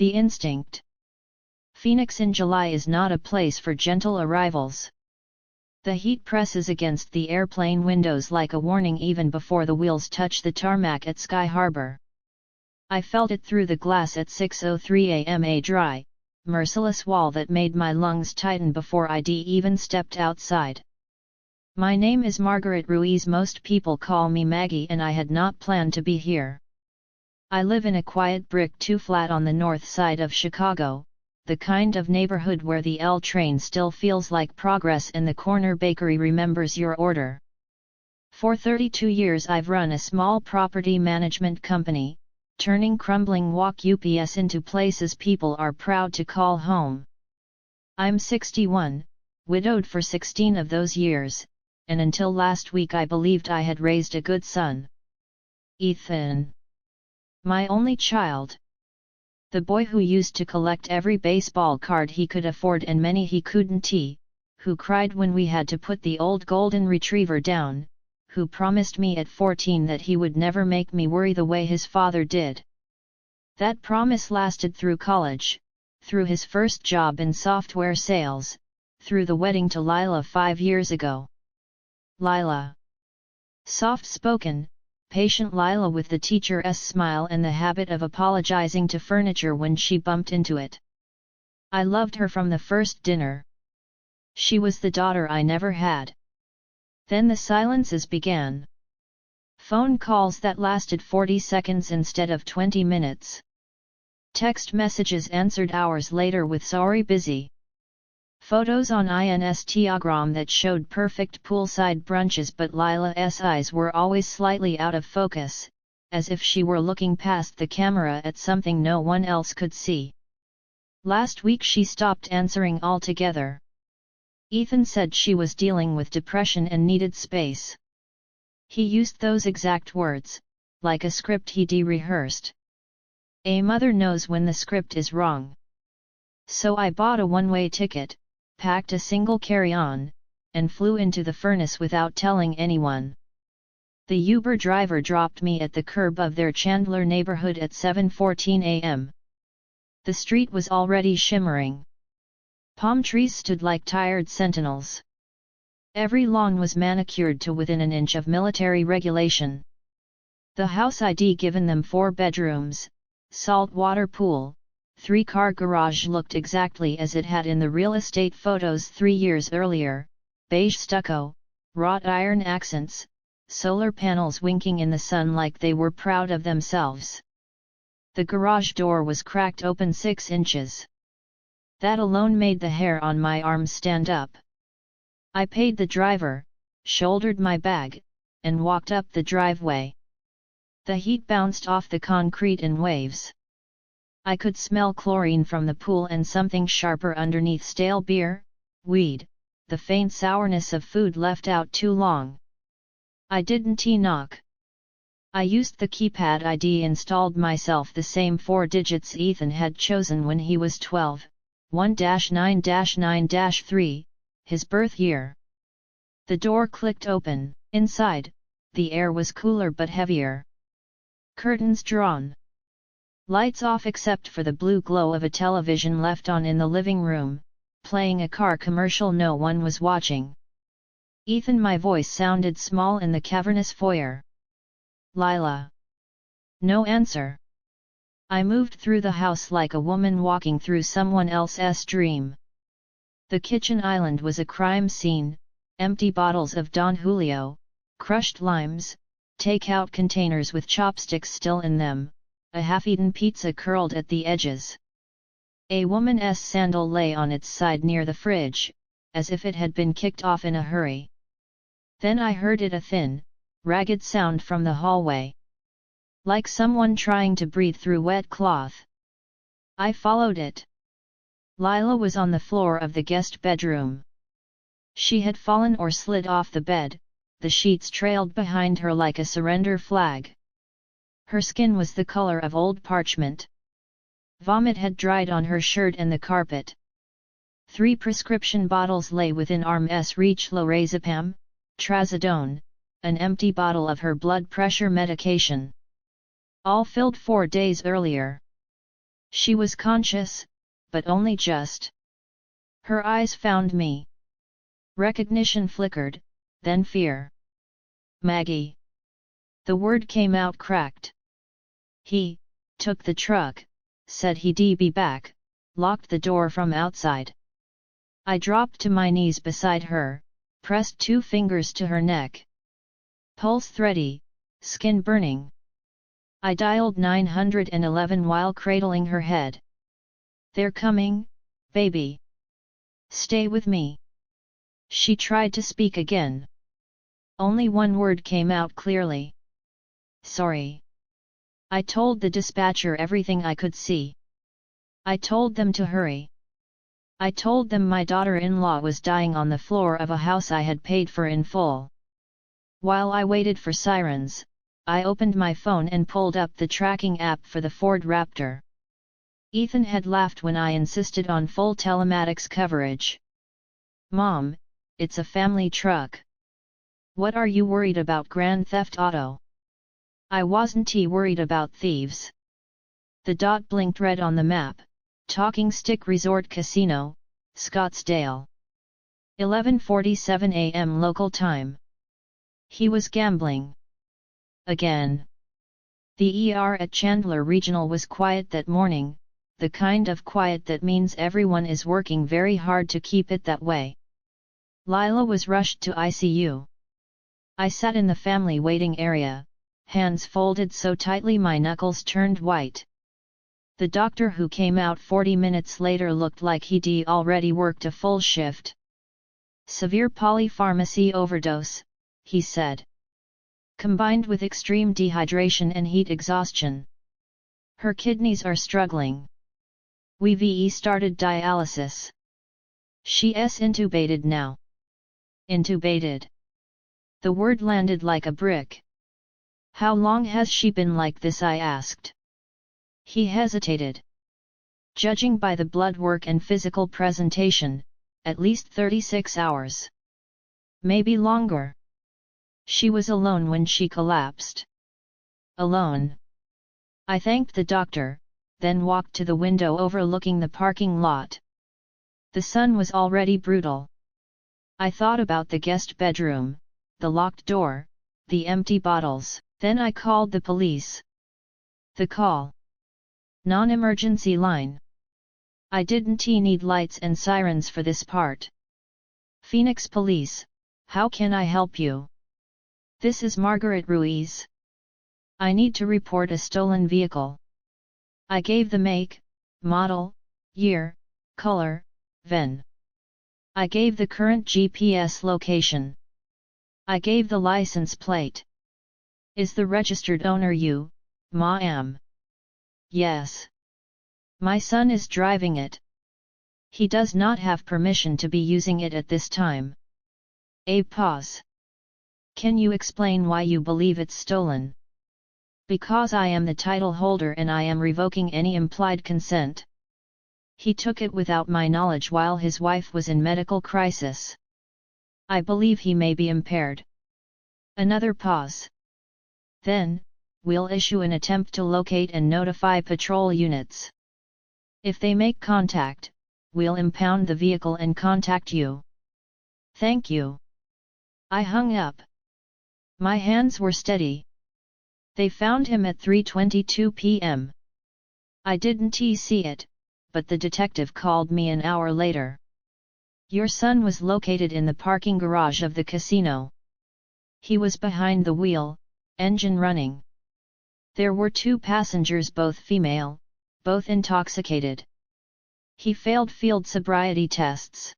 The instinct. Phoenix in July is not a place for gentle arrivals. The heat presses against the airplane windows like a warning even before the wheels touch the tarmac at Sky Harbor. I felt it through the glass at 6:03 a.m. A dry, merciless wall that made my lungs tighten before I'd even stepped outside. My name is Margaret Ruiz. Most people call me Maggie, and I had not planned to be here. I live in a quiet brick 2-flat on the north side of Chicago, the kind of neighborhood where the L train still feels like progress and the corner bakery remembers your order. For 32 years I've run a small property management company, turning crumbling walk UPS into places people are proud to call home. I'm 61, widowed for 16 of those years, and until last week I believed I had raised a good son. Ethan. My only child. The boy who used to collect every baseball card he could afford and many he couldn't, who cried when we had to put the old golden retriever down, who promised me at 14 that he would never make me worry the way his father did. That promise lasted through college, through his first job in software sales, through the wedding to Lila 5 years ago. Lila. Soft-spoken, patient Lila with the teacher's smile and the habit of apologizing to furniture when she bumped into it. I loved her from the first dinner. She was the daughter I never had. Then the silences began. Phone calls that lasted 40 seconds instead of 20 minutes. Text messages answered hours later with "sorry, busy." Photos on Instagram that showed perfect poolside brunches, but Lila's eyes were always slightly out of focus, as if she were looking past the camera at something no one else could see. Last week she stopped answering altogether. Ethan said she was dealing with depression and needed space. He used those exact words, like a script he'd rehearsed. A mother knows when the script is wrong. So I bought a one-way ticket, packed a single carry-on, and flew into the furnace without telling anyone. The Uber driver dropped me at the curb of their Chandler neighborhood at 7:14 a.m. The street was already shimmering. Palm trees stood like tired sentinels. Every lawn was manicured to within an inch of military regulation. The house I'd given them 4 bedrooms, saltwater pool, 3-car garage looked exactly as it had in the real estate photos 3 years earlier, beige stucco, wrought iron accents, solar panels winking in the sun like they were proud of themselves. The garage door was cracked open 6 inches. That alone made the hair on my arms stand up. I paid the driver, shouldered my bag, and walked up the driveway. The heat bounced off the concrete in waves. I could smell chlorine from the pool and something sharper underneath: stale beer, weed, the faint sourness of food left out too long. I didn't knock. I used the keypad ID, installed myself the same 4 digits Ethan had chosen when he was 12, 1-9-9-3, his birth year. The door clicked open. Inside, the air was cooler but heavier. Curtains drawn. Lights off except for the blue glow of a television left on in the living room, playing a car commercial no one was watching. Ethan, my voice sounded small in the cavernous foyer. Lila. No answer. I moved through the house like a woman walking through someone else's dream. The kitchen island was a crime scene: empty bottles of Don Julio, crushed limes, take-out containers with chopsticks still in them, a half-eaten pizza curled at the edges. A woman's sandal lay on its side near the fridge, as if it had been kicked off in a hurry. Then I heard it, a thin, ragged sound from the hallway. Like someone trying to breathe through wet cloth. I followed it. Lila was on the floor of the guest bedroom. She had fallen or slid off the bed, the sheets trailed behind her like a surrender flag. Her skin was the color of old parchment. Vomit had dried on her shirt and the carpet. 3 prescription bottles lay within arm's reach: lorazepam, trazodone, an empty bottle of her blood pressure medication. All filled 4 days earlier. She was conscious, but only just. Her eyes found me. Recognition flickered, then fear. Maggie. The word came out cracked. He took the truck, said he'd be back, locked the door from outside. I dropped to my knees beside her, pressed 2 fingers to her neck. Pulse thready, skin burning. I dialed 911 while cradling her head. They're coming, baby. Stay with me. She tried to speak again. Only one word came out clearly. Sorry. I told the dispatcher everything I could see. I told them to hurry. I told them my daughter-in-law was dying on the floor of a house I had paid for in full. While I waited for sirens, I opened my phone and pulled up the tracking app for the Ford Raptor. Ethan had laughed when I insisted on full telematics coverage. Mom, it's a family truck. What are you worried about Grand Theft Auto? I wasn't worried about thieves. The dot blinked red on the map. Talking Stick Resort Casino, Scottsdale. 11:47 a.m. local time. He was gambling. Again. The ER at Chandler Regional was quiet that morning, the kind of quiet that means everyone is working very hard to keep it that way. Lila was rushed to ICU. I sat in the family waiting area, hands folded so tightly my knuckles turned white. The doctor who came out 40 minutes later looked like he'd already worked a full shift. Severe polypharmacy overdose, he said. Combined with extreme dehydration and heat exhaustion. Her kidneys are struggling. We've started dialysis. She's intubated now. Intubated. The word landed like a brick. How long has she been like this? I asked. He hesitated. Judging by the blood work and physical presentation, at least 36 hours. Maybe longer. She was alone when she collapsed. Alone. I thanked the doctor, then walked to the window overlooking the parking lot. The sun was already brutal. I thought about the guest bedroom, the locked door, the empty bottles. Then I called the police. The call. Non-emergency line. I didn't need lights and sirens for this part. Phoenix Police, how can I help you? This is Margaret Ruiz. I need to report a stolen vehicle. I gave the make, model, year, color, VIN. I gave the current GPS location. I gave the license plate. Is the registered owner you, ma'am? Yes. My son is driving it. He does not have permission to be using it at this time. A pause. Can you explain why you believe it's stolen? Because I am the title holder and I am revoking any implied consent. He took it without my knowledge while his wife was in medical crisis. I believe he may be impaired. Another pause. Then, we'll issue an attempt to locate and notify patrol units. If they make contact, we'll impound the vehicle and contact you. Thank you. I hung up. My hands were steady. They found him at 3:22 p.m. I didn't see it, but the detective called me an hour later. Your son was located in the parking garage of the casino. He was behind the wheel, engine running. There were 2 passengers, both female, both intoxicated. He failed field sobriety tests.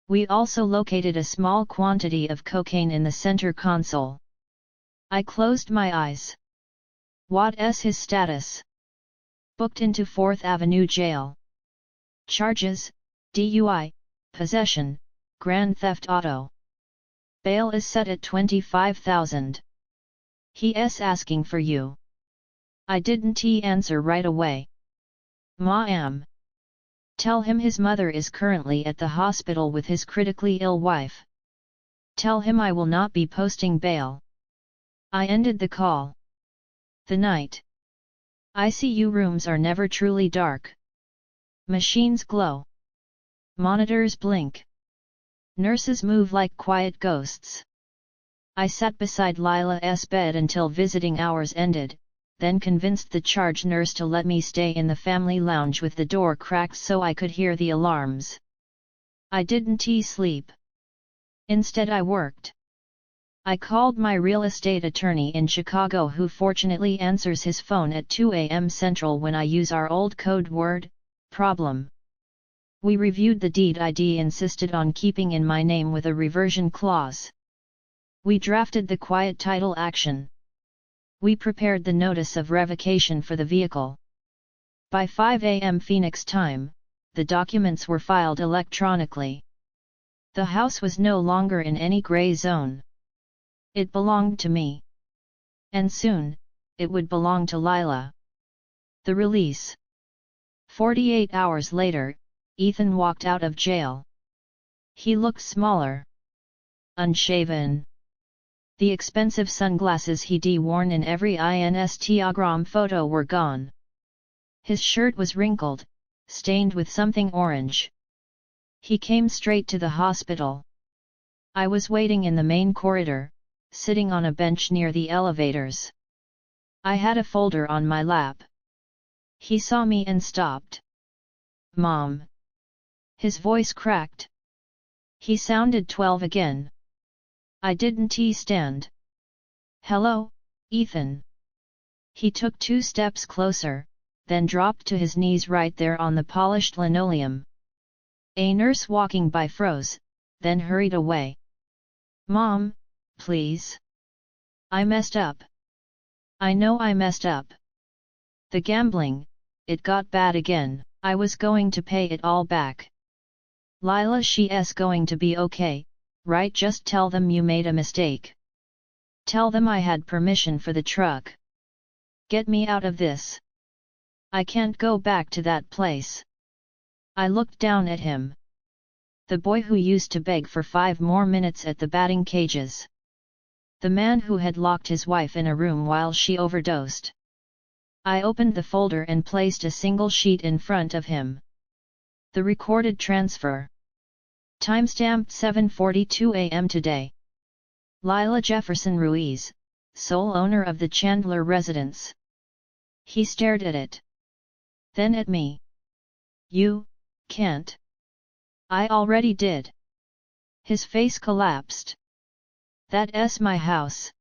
We also located a small quantity of cocaine in the center console. I closed my eyes. What's his status? Booked into 4th Avenue Jail. Charges, DUI, possession, Grand Theft Auto. Bail is set at $25,000. He's asking for you. I didn't answer right away. Ma'am. Tell him his mother is currently at the hospital with his critically ill wife. Tell him I will not be posting bail. I ended the call. The night. ICU rooms are never truly dark. Machines glow. Monitors blink. Nurses move like quiet ghosts. I sat beside Lila's bed until visiting hours ended, then convinced the charge nurse to let me stay in the family lounge with the door cracked so I could hear the alarms. I didn't sleep. Instead I worked. I called my real estate attorney in Chicago, who fortunately answers his phone at 2 a.m. Central when I use our old code word, problem. We reviewed the deed. ID insisted on keeping in my name with a reversion clause. We drafted the quiet title action. We prepared the notice of revocation for the vehicle. By 5 a.m. Phoenix time, the documents were filed electronically. The house was no longer in any gray zone. It belonged to me. And soon, it would belong to Lila. The release. 48 hours later, Ethan walked out of jail. He looked smaller. Unshaven. The expensive sunglasses he'd worn in every Instagram photo were gone. His shirt was wrinkled, stained with something orange. He came straight to the hospital. I was waiting in the main corridor, sitting on a bench near the elevators. I had a folder on my lap. He saw me and stopped. "Mom." His voice cracked. He sounded 12 again. I didn't stand. "Hello, Ethan." He took 2 steps closer, then dropped to his knees right there on the polished linoleum. A nurse walking by froze, then hurried away. "Mom, please. I messed up. I know I messed up. The gambling, it got bad again. I was going to pay it all back. Lila, she's going to be okay, right? Just tell them you made a mistake. Tell them I had permission for the truck. Get me out of this. I can't go back to that place." I looked down at him. The boy who used to beg for 5 more minutes at the batting cages. The man who had locked his wife in a room while she overdosed. I opened the folder and placed a single sheet in front of him. The recorded transfer. Timestamped 7:42 a.m. today. Lila Jefferson Ruiz, sole owner of the Chandler residence. He stared at it. Then at me. "You can't." "I already did." His face collapsed. "That's my house."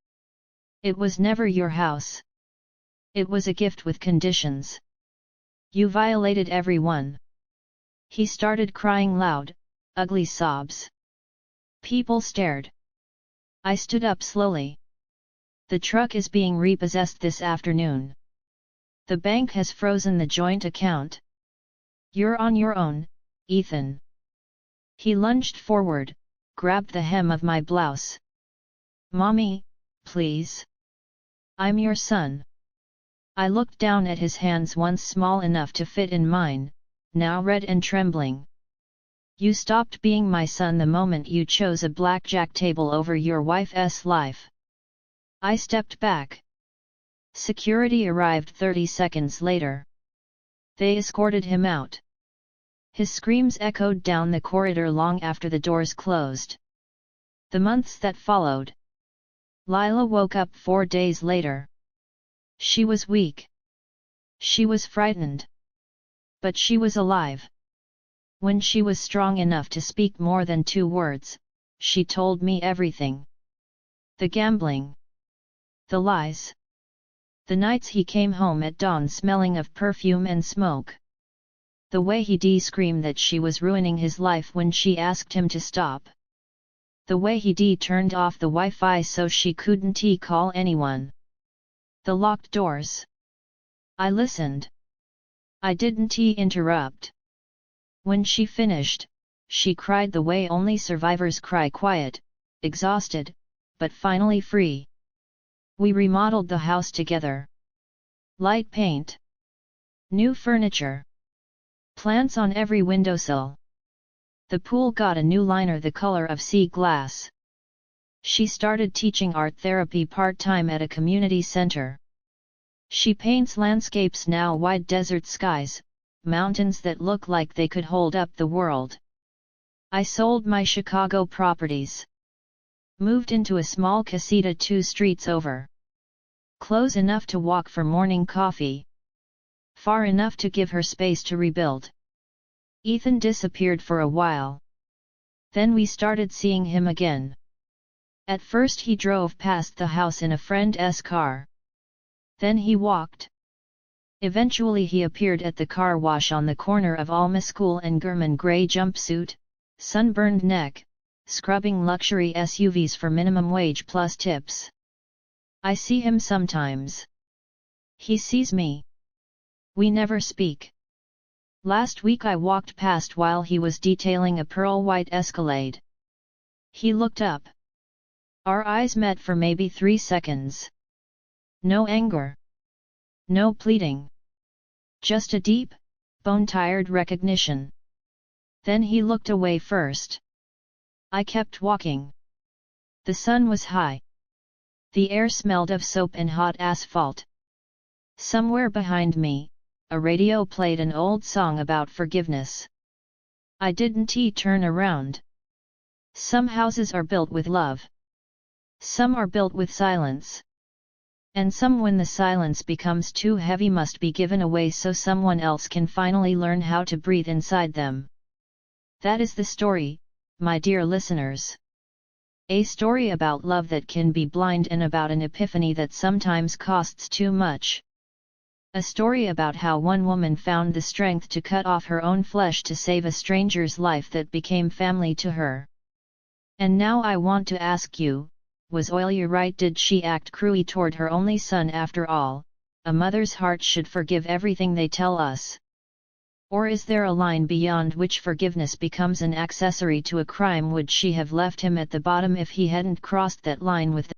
"It was never your house. It was a gift with conditions. You violated every one." He started crying loud, ugly sobs. People stared. I stood up slowly. "The truck is being repossessed this afternoon. The bank has frozen the joint account. You're on your own, Ethan." He lunged forward, grabbed the hem of my blouse. "Mommy, please. I'm your son." I looked down at his hands, once small enough to fit in mine, now red and trembling. "You stopped being my son the moment you chose a blackjack table over your wife's life." I stepped back. Security arrived 30 seconds later. They escorted him out. His screams echoed down the corridor long after the doors closed. The months that followed. Lila woke up 4 days later. She was weak. She was frightened. But she was alive. When she was strong enough to speak more than 2 words, she told me everything. The gambling. The lies. The nights he came home at dawn smelling of perfume and smoke. The way he'd scream that she was ruining his life when she asked him to stop. The way he'd turned off the Wi-Fi so she couldn't call anyone. The locked doors. I listened. I didn't interrupt. When she finished, she cried the way only survivors cry, quiet, exhausted, but finally free. We remodeled the house together. Light paint. New furniture. Plants on every windowsill. The pool got a new liner the color of sea glass. She started teaching art therapy part-time at a community center. She paints landscapes now, wide desert skies, mountains that look like they could hold up the world. I sold my Chicago properties. Moved into a small casita 2 streets over. Close enough to walk for morning coffee. Far enough to give her space to rebuild. Ethan disappeared for a while. Then we started seeing him again. At first he drove past the house in a friend's car. Then he walked. Eventually he appeared at the car wash on the corner of Alma School and Gurman, gray jumpsuit, sunburned neck, scrubbing luxury SUVs for minimum wage plus tips. I see him sometimes. He sees me. We never speak. Last week I walked past while he was detailing a pearl-white Escalade. He looked up. Our eyes met for maybe 3 seconds. No anger. No pleading. Just a deep, bone-tired recognition. Then he looked away first. I kept walking. The sun was high. The air smelled of soap and hot asphalt. Somewhere behind me, a radio played an old song about forgiveness. I didn't turn around. Some houses are built with love. Some are built with silence. And some, when the silence becomes too heavy, must be given away so someone else can finally learn how to breathe inside them. That is the story, my dear listeners. A story about love that can be blind and about an epiphany that sometimes costs too much. A story about how one woman found the strength to cut off her own flesh to save a stranger's life that became family to her. And now I want to ask you, was Oilia right? Did she act cruelly toward her only son? After all, a mother's heart should forgive everything they tell us. Or is there a line beyond which forgiveness becomes an accessory to a crime? Would she have left him at the bottom if he hadn't crossed that line with